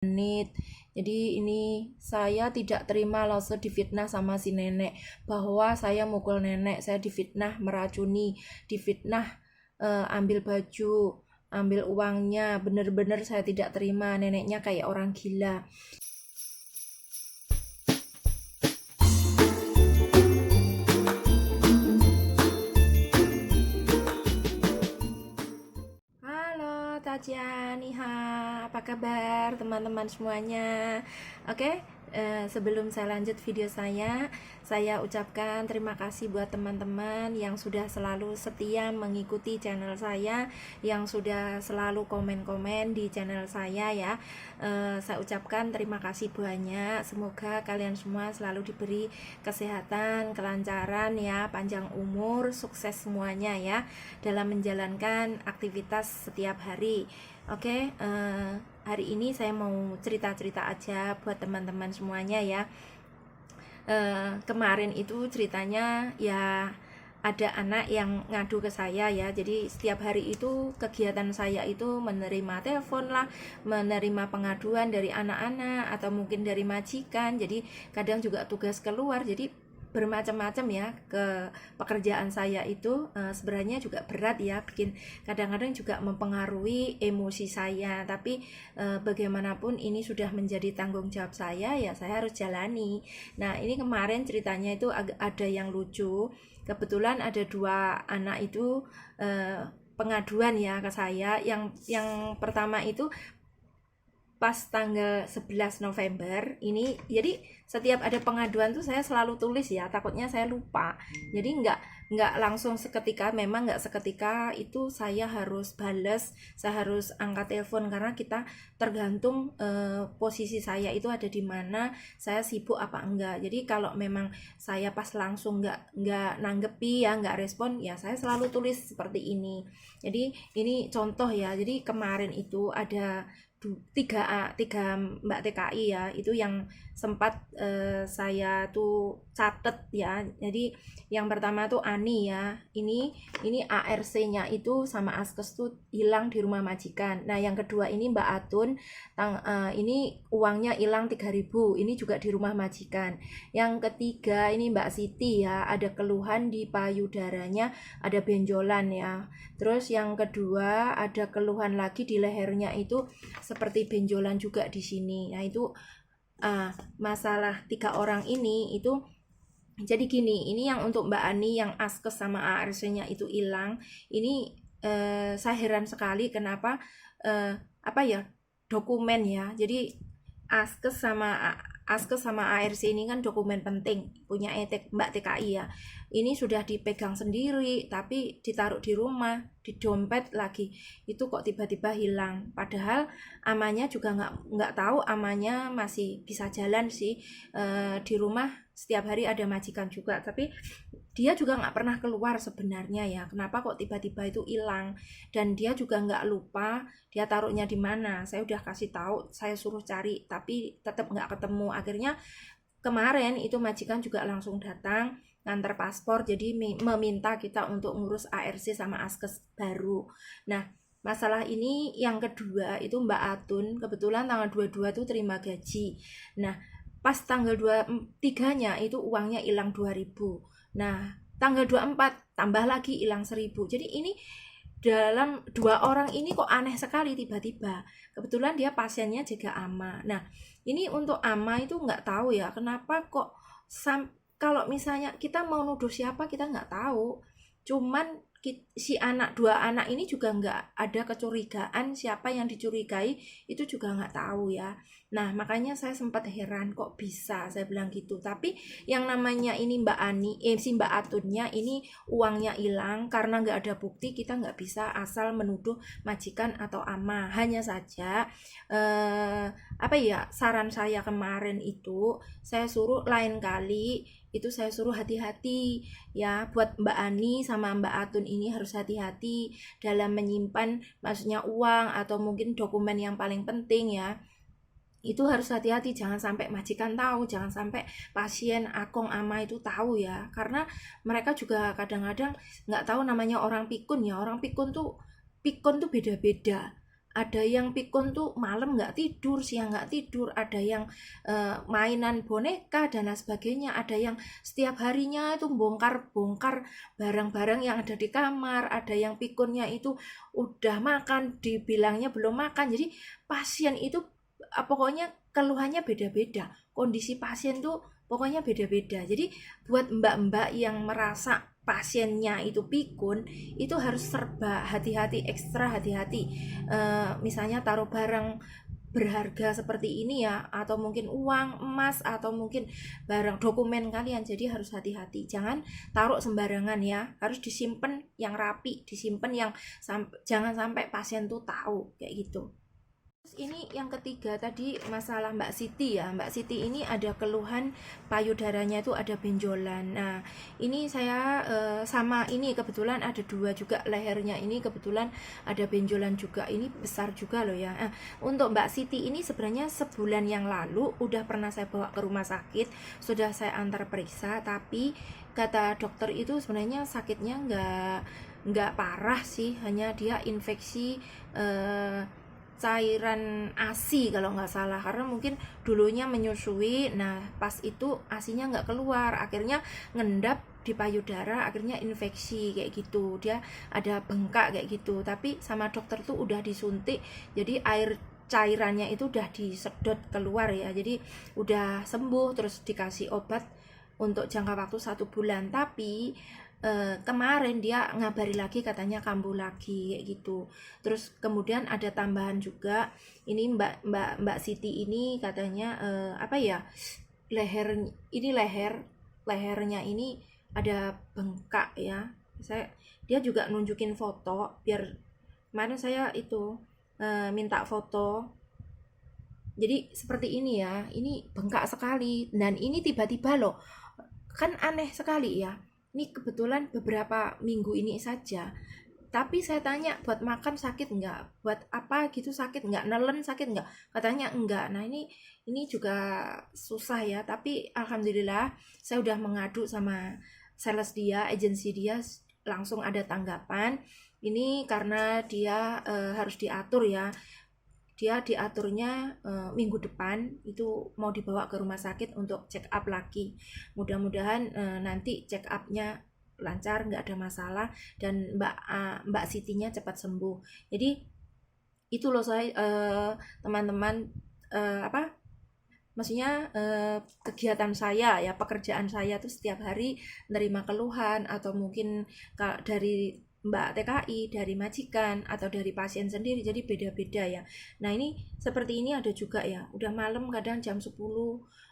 menit. Jadi ini saya tidak terima langsung difitnah sama si nenek bahwa saya mukul nenek, saya difitnah meracuni, difitnah ambil baju, ambil uangnya. Bener-bener saya tidak terima, neneknya kayak orang gila. Halo Tajian, Iha, apa kabar teman-teman semuanya? Oke, sebelum saya lanjut video saya ucapkan terima kasih buat teman-teman yang sudah selalu setia mengikuti channel saya, yang sudah selalu komen-komen di channel saya ya. Saya ucapkan terima kasih banyak. Semoga kalian semua selalu diberi kesehatan, kelancaran ya, panjang umur, sukses semuanya ya dalam menjalankan aktivitas setiap hari. Oke, hari ini saya mau cerita-cerita aja buat teman-teman semuanya ya. Kemarin itu ceritanya ya, ada anak yang ngadu ke saya ya. Jadi setiap hari itu kegiatan saya itu menerima telepon lah, menerima pengaduan dari anak-anak atau mungkin dari majikan. Jadi kadang juga tugas keluar. Jadi bermacam-macam ya ke pekerjaan saya itu. Sebenarnya juga berat ya, bikin kadang-kadang juga mempengaruhi emosi saya, tapi bagaimanapun ini sudah menjadi tanggung jawab saya ya, saya harus jalani. Nah ini kemarin ceritanya itu ada yang lucu. Kebetulan ada dua anak itu pengaduan ya ke saya. Yang pertama itu pas tanggal 11 November ini. Jadi setiap ada pengaduan tuh saya selalu tulis ya, takutnya saya lupa. Jadi nggak langsung seketika, memang nggak seketika itu saya harus bales, saya harus angkat telepon, karena kita tergantung posisi saya itu ada di mana, saya sibuk apa enggak. Jadi kalau memang saya pas langsung nggak nanggepi ya, nggak respon ya, saya selalu tulis seperti ini. Jadi ini contoh ya. Jadi kemarin itu ada tiga Mbak TKI ya, itu yang sempat saya tuh catet ya. Jadi yang pertama tuh Ani ya, ini ARC-nya itu sama Askes tuh hilang di rumah majikan. Nah yang kedua ini Mbak Atun, ini uangnya hilang 3.000, ini juga di rumah majikan. Yang ketiga ini Mbak Siti ya, ada keluhan di payudaranya, ada benjolan ya. Terus yang kedua ada keluhan lagi di lehernya itu seperti benjolan juga di sini. Nah itu masalah tiga orang ini itu. Jadi gini, ini yang untuk Mbak Ani yang Askes sama ARC-nya itu hilang. Ini saya heran sekali kenapa apa ya, dokumen ya. Jadi Askes sama ARC ini kan dokumen penting punya Mbak TKI ya. Ini sudah dipegang sendiri tapi ditaruh di rumah, di dompet lagi. Itu kok tiba-tiba hilang. Padahal amanya juga nggak tahu, amanya masih bisa jalan sih. Di rumah setiap hari ada majikan juga, tapi dia juga nggak pernah keluar sebenarnya ya. Kenapa kok tiba-tiba itu hilang? Dan dia juga nggak lupa dia taruhnya di mana. Saya udah kasih tahu, saya suruh cari, tapi tetap nggak ketemu. Akhirnya kemarin itu majikan juga langsung datang ngantar paspor, jadi meminta kita untuk ngurus ARC sama Askes baru. Nah masalah ini yang kedua itu Mbak Atun, kebetulan tanggal 22 tuh terima gaji. Nah pas tanggal 23-nya itu uangnya hilang 2.000. Nah tanggal 24 tambah lagi hilang 1.000. Jadi ini dalam dua orang ini kok aneh sekali tiba-tiba. Kebetulan dia pasiennya jaga ama. Nah ini untuk ama itu nggak tahu ya kenapa kok kalau misalnya kita mau nuduh siapa kita nggak tahu. Cuman si dua anak ini juga nggak ada kecurigaan siapa yang dicurigai, itu juga nggak tahu ya. Nah makanya saya sempat heran kok bisa, saya bilang gitu. Tapi yang namanya ini Mbak Ani, si Mbak Atunnya ini uangnya hilang karena nggak ada bukti, kita nggak bisa asal menuduh majikan atau ama. Hanya saja apa ya, saran saya kemarin itu saya suruh lain kali itu saya suruh hati-hati ya, buat Mbak Ani sama Mbak Atun ini harus hati-hati dalam menyimpan, maksudnya uang atau mungkin dokumen yang paling penting ya. Itu harus hati-hati, jangan sampai majikan tahu, jangan sampai pasien, akong, ama itu tahu ya. Karena mereka juga kadang-kadang nggak tahu namanya orang pikun ya. Orang pikun tuh beda-beda. ada yang pikun tuh malam nggak tidur, siang nggak tidur, ada yang mainan boneka dan lain sebagainya, ada yang setiap harinya itu bongkar-bongkar barang-barang yang ada di kamar, ada yang pikunnya itu udah makan, dibilangnya belum makan. Jadi pasien itu pokoknya keluhannya beda-beda, kondisi pasien tuh pokoknya beda-beda. Jadi buat mbak-mbak yang merasa pasiennya itu pikun, itu harus serba hati-hati, ekstra hati-hati. Misalnya taruh barang berharga seperti ini ya, atau mungkin uang, emas, atau mungkin barang dokumen kalian, jadi harus hati-hati, jangan taruh sembarangan ya, harus disimpan yang rapi, disimpan yang jangan sampai pasien tuh tahu kayak gitu. Terus ini yang ketiga tadi masalah Mbak Siti ya. Mbak Siti ini ada keluhan payudaranya itu ada benjolan. Nah, ini saya sama ini kebetulan ada dua juga, lehernya ini kebetulan ada benjolan juga. Ini besar juga loh ya. Nah, untuk Mbak Siti ini sebenarnya sebulan yang lalu udah pernah saya bawa ke rumah sakit, sudah saya antar periksa, tapi kata dokter itu sebenarnya sakitnya nggak parah sih, hanya dia infeksi cairan ASI kalau nggak salah, karena mungkin dulunya menyusui, nah pas itu ASInya nggak keluar, akhirnya ngendap di payudara, akhirnya infeksi kayak gitu, dia ada bengkak kayak gitu. Tapi sama dokter tuh udah disuntik, jadi air cairannya itu udah disedot keluar ya, jadi udah sembuh, terus dikasih obat untuk jangka waktu 1 bulan. Tapi kemarin dia ngabari lagi katanya kambuh lagi kayak gitu. Terus kemudian ada tambahan juga, ini Mbak Siti ini katanya apa ya, lehernya ini ada bengkak ya. Dia juga nunjukin foto, biar kemarin saya itu minta foto. Jadi seperti ini ya, ini bengkak sekali, dan ini tiba-tiba loh, kan aneh sekali ya. Ini kebetulan beberapa minggu ini saja. Tapi saya tanya, buat makan sakit nggak? Buat apa gitu sakit nggak? Nelen sakit nggak? Katanya enggak. Nah ini juga susah ya. Tapi alhamdulillah saya udah mengadu sama sales dia, agensi dia, langsung ada tanggapan. Ini karena dia harus diatur ya. Dia diaturnya minggu depan itu mau dibawa ke rumah sakit untuk check up lagi. Mudah-mudahan nanti check upnya lancar, nggak ada masalah, dan Mbak Sitinya cepat sembuh. Jadi itu loh saya teman-teman, apa maksudnya kegiatan saya ya, pekerjaan saya tuh setiap hari menerima keluhan, atau mungkin dari Mbak TKI, dari majikan, atau dari pasien sendiri, jadi beda-beda ya. Nah ini seperti ini ada juga ya, udah malam kadang jam 10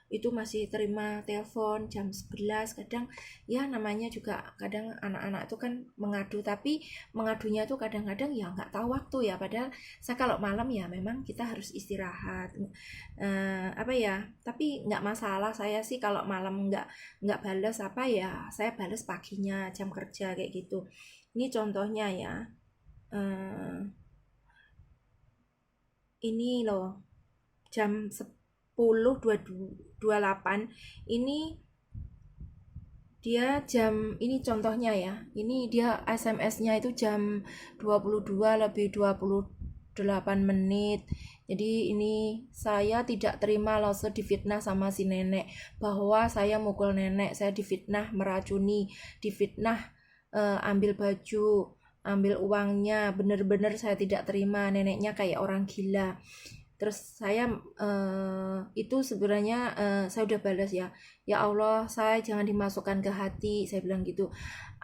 itu masih terima telepon, jam 11 kadang ya, namanya juga kadang anak-anak itu kan mengadu, tapi mengadunya tuh kadang-kadang ya nggak tahu waktu ya, padahal saya kalau malam ya memang kita harus istirahat, apa ya, tapi nggak masalah, saya sih kalau malam nggak balas apa ya, saya balas paginya jam kerja kayak gitu. Ini contohnya ya, ini loh, jam 10.28 ini dia jam, ini contohnya ya, ini dia SMS-nya itu jam 22:28. Jadi ini saya tidak terima loh, difitnah sama si nenek, bahwa saya mukul nenek, saya difitnah meracuni, difitnah ambil baju, ambil uangnya, bener-bener saya tidak terima, neneknya kayak orang gila. Terus saya itu sebenarnya saya udah balas ya, ya Allah, saya jangan dimasukkan ke hati, saya bilang gitu.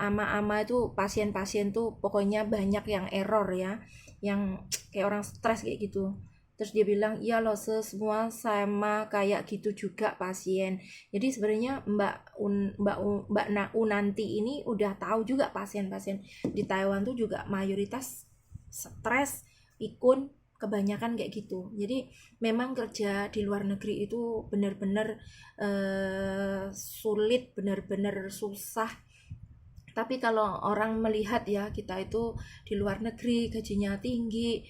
Ama-ama itu pasien-pasien tuh pokoknya banyak yang error ya, yang kayak orang stres kayak gitu. Terus dia bilang, iya loh, semua sama kayak gitu juga pasien. Jadi sebenarnya Mbak Unanti ini udah tahu juga pasien-pasien di Taiwan tuh juga mayoritas stres, pikun, kebanyakan kayak gitu. Jadi memang kerja di luar negeri itu benar-benar sulit, benar-benar susah. Tapi kalau orang melihat ya, kita itu di luar negeri gajinya tinggi,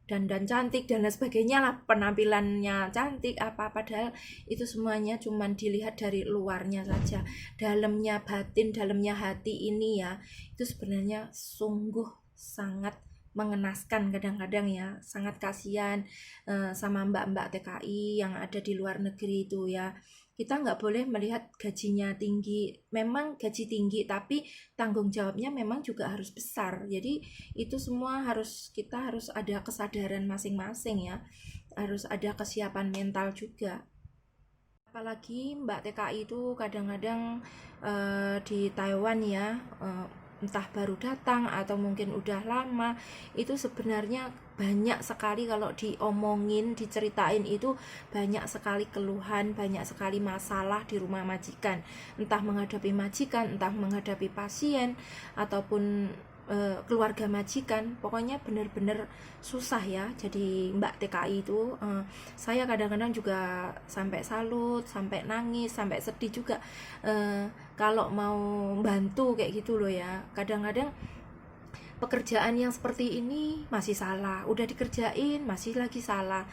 dan cantik dan lain sebagainya lah, penampilannya cantik apa, padahal itu semuanya cuman dilihat dari luarnya saja. Dalamnya batin, dalamnya hati ini ya, itu sebenarnya sungguh sangat mengenaskan kadang-kadang ya, sangat kasihan sama mbak-mbak TKI yang ada di luar negeri itu ya. Kita nggak boleh melihat gajinya tinggi, memang gaji tinggi, tapi tanggung jawabnya memang juga harus besar. Jadi itu semua kita harus ada kesadaran masing-masing ya, harus ada kesiapan mental juga. Apalagi Mbak TKI itu kadang-kadang di Taiwan ya, entah baru datang atau mungkin udah lama, itu sebenarnya banyak sekali kalau diomongin, diceritain itu banyak sekali keluhan, banyak sekali masalah di rumah majikan. Entah menghadapi majikan, entah menghadapi pasien, ataupun keluarga majikan. Pokoknya bener-bener susah ya jadi Mbak TKI itu. Saya kadang-kadang juga sampai salut, sampai nangis, sampai sedih juga kalau mau bantu kayak gitu loh ya. Kadang-kadang pekerjaan yang seperti ini masih salah, udah dikerjain masih lagi salah.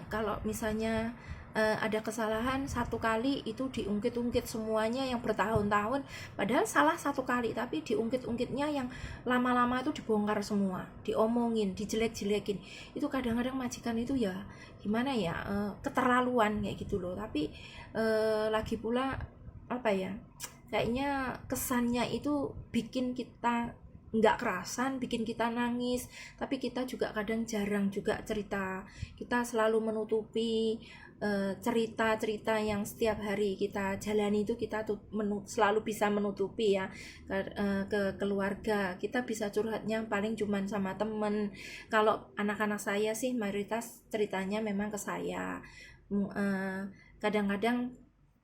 Kalau misalnya ada kesalahan satu kali itu diungkit-ungkit semuanya yang bertahun-tahun, padahal salah satu kali tapi diungkit-ungkitnya yang lama-lama itu dibongkar semua, diomongin, dijelek-jelekin. Itu kadang-kadang majikan itu ya gimana ya, keterlaluan kayak gitu loh. Tapi lagi pula apa ya, kayaknya kesannya itu bikin kita nggak kerasan, bikin kita nangis, tapi kita juga kadang jarang juga cerita. Kita selalu menutupi cerita-cerita yang setiap hari kita jalani itu, kita selalu bisa menutupi ya ke keluarga. Kita bisa curhatnya paling cuman sama temen. Kalau anak-anak saya sih mayoritas ceritanya memang ke saya. Kadang-kadang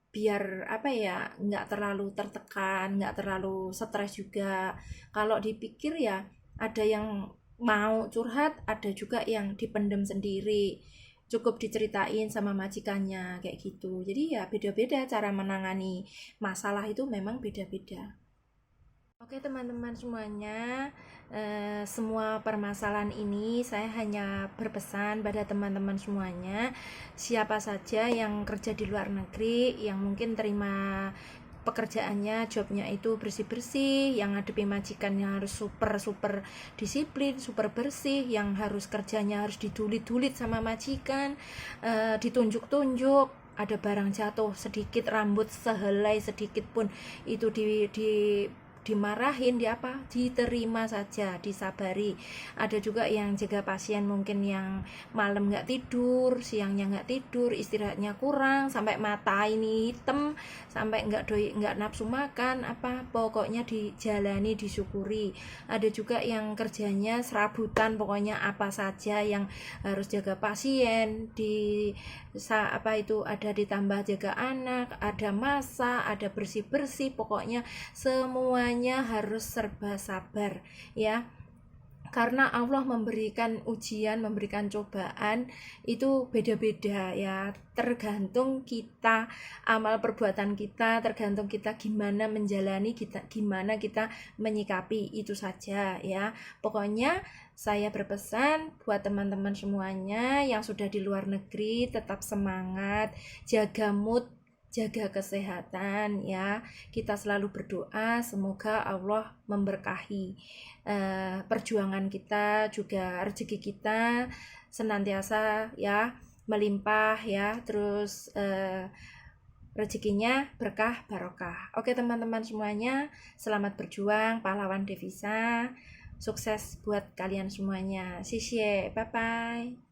biar apa ya, nggak terlalu tertekan, nggak terlalu stres juga. Kalau dipikir ya ada yang mau curhat, ada juga yang dipendem sendiri, cukup diceritain sama majikannya kayak gitu. Jadi ya beda-beda cara menangani masalah, itu memang beda-beda. Oke teman-teman semuanya, semua permasalahan ini saya hanya berpesan pada teman-teman semuanya, siapa saja yang kerja di luar negeri, yang mungkin terima pekerjaannya, jobnya itu bersih-bersih, yang ngadepi majikan yang harus super disiplin, super bersih, yang harus kerjanya harus didulit-dulit sama majikan, ditunjuk-tunjuk, ada barang jatuh sedikit, rambut sehelai sedikit pun itu dimarahin, diterima saja, disabari. Ada juga yang jaga pasien mungkin yang malam nggak tidur, siangnya nggak tidur, istirahatnya kurang, sampai mata ini hitam, sampai nggak nafsu makan, pokoknya dijalani, disyukuri. Ada juga yang kerjanya serabutan, pokoknya apa saja yang harus jaga pasien, ada ditambah jaga anak, ada masak, ada bersih-bersih, pokoknya semuanya harus serba sabar ya. Karena Allah memberikan ujian, memberikan cobaan itu beda-beda ya, tergantung kita, amal perbuatan kita, tergantung kita gimana menjalani, gimana kita menyikapi, itu saja ya. Pokoknya saya berpesan buat teman-teman semuanya yang sudah di luar negeri, tetap semangat, jaga mood, jaga kesehatan ya. Kita selalu berdoa semoga Allah memberkahi perjuangan kita, juga rezeki kita senantiasa ya melimpah ya, terus rezekinya berkah barokah. Oke teman-teman semuanya, selamat berjuang pahlawan devisa, sukses buat kalian semuanya. Bye bye.